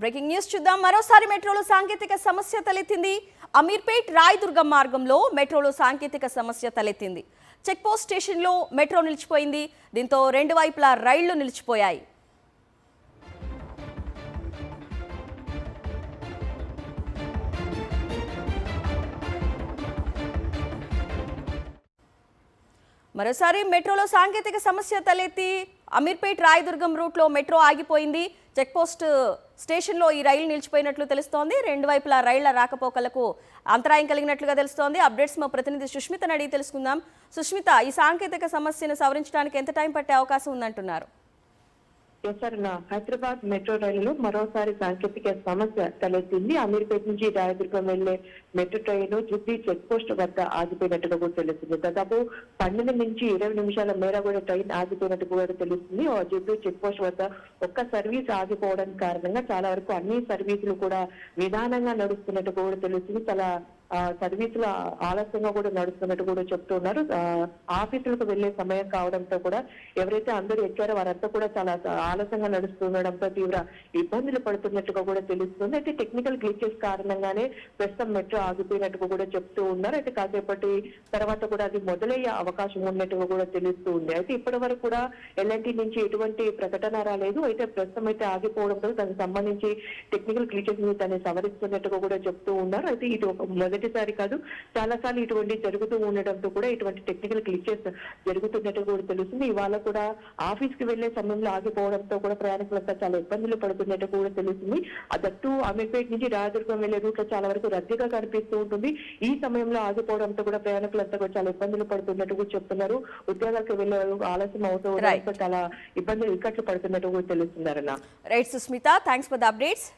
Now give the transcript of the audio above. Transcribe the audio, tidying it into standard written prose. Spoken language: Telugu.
బ్రేకింగ్ న్యూస్ చూద్దాం. మరోసారి మెట్రోలో సాంకేతిక సమస్య తలెత్తింది. అమీర్పేట్ రాయదుర్గం మార్గంలో మెట్రోలో సాంకేతిక సమస్య తలెత్తింది. చెక్ పోస్ట్ స్టేషన్లో మెట్రో నిలిచిపోయింది. దీంతో రెండు వైపులా రైళ్లు నిలిచిపోయాయి. మరోసారి మెట్రోలో సాంకేతిక సమస్య తలెత్తి అమీర్పేట్ రాయదుర్గం రూట్లో మెట్రో ఆగిపోయింది. చెక్పోస్ట్ స్టేషన్లో ఈ రైలు నిలిచిపోయినట్లు తెలుస్తోంది. రెండు వైపులా రైళ్ల రాకపోకలకు అంతరాయం కలిగినట్లుగా తెలుస్తోంది. అప్డేట్స్ మా ప్రతినిధి సుష్మితను అడిగి తెలుసుకుందాం. సుష్మిత, ఈ సాంకేతిక సమస్యను సవరించడానికి ఎంత టైం పట్టే అవకాశం ఉందంటున్నారు? హైదరాబాద్ మెట్రో రైలులో మరోసారి సాంకేతిక సమస్య తలెత్తింది. అమీర్పేట నుంచి రాయదుర్గం వెళ్లే metro train Jubilee check post వద్ద ఆగిపోయినట్టుగా కూడా తెలుస్తుంది. దాదాపు 12 నుంచి 20 నిమిషాల మేర కూడా ట్రైన్ ఆగిపోయినట్టు కూడా తెలుస్తుంది. జుబ్లీ చెక్ పోస్ట్ వద్ద ఒక్క సర్వీస్ ఆగిపోవడం కారణంగా చాలా వరకు అన్ని సర్వీసులు కూడా నిదానంగా నడుస్తున్నట్టు కూడా తెలుస్తుంది. చాలా సర్వీసులు ఆలస్యంగా కూడా నడుస్తున్నట్టు కూడా చెప్తున్నారు. ఆఫీసులకు వెళ్లే సమయం కావడంతో కూడా ఎవరైతే అందరూ ఎక్కారో వారంతా కూడా చాలా ఆలస్యంగా నడుస్తుండడంతో తీవ్ర ఇబ్బందులు పడుతున్నట్టుగా కూడా తెలుస్తుంది. అయితే టెక్నికల్ గ్లిచెస్ కారణంగానే ప్రస్తుతం మెట్రో ఆగిపోయినట్టుగా కూడా చెప్తూ ఉన్నారు. అయితే కాసేపటి తర్వాత కూడా అది మొదలయ్యే అవకాశం ఉన్నట్టుగా కూడా తెలుస్తూ ఉంది. అయితే ఇప్పటి వరకు కూడా ఎల్ఎన్టీ నుంచి ఎటువంటి ప్రకటన రాలేదు. అయితే ప్రస్తుతం అయితే ఆగిపోవడంతో దానికి సంబంధించి టెక్నికల్ గ్లిచెస్ ని దాన్ని సవరిస్తున్నట్టుగా కూడా చెప్తూ ఉన్నారు. అయితే ఇది ఒక మొదటిసారి కాదు, చాలా సార్లు ఇటువంటి జరుగుతూ ఉండడంతో కూడా ఇటువంటి టెక్నికల్ గ్లిచెస్ జరుగుతున్నట్టు కూడా తెలుస్తుంది. ఇవాళ కూడా ఆఫీస్ కి వెళ్లే సమయంలో ఆగిపోవడంతో కూడా ప్రయాణికులంతా చాలా ఇబ్బందులు పడుతున్నట్టు కూడా తెలుస్తుంది. దట్టు అమీర్పేట్ నుంచి రాయదుర్గం వెళ్లే రూట్ లో చాలా వరకు రద్దీగా కనిపిస్తూ ఉంటుంది. ఈ సమయంలో ఆగిపోవడంతో కూడా ప్రయాణికులంతా కూడా చాలా ఇబ్బందులు పడుతున్నట్టు కూడా చెప్తున్నారు. ఉద్యోగాలకు వెళ్లే ఆలస్యం అవుతూ ఉండడంతో చాలా ఇబ్బందులు ఇక్కట్లు పడుతున్నట్టు కూడా తెలుస్తున్నారన్న. Right Susmita, thanks for the updates.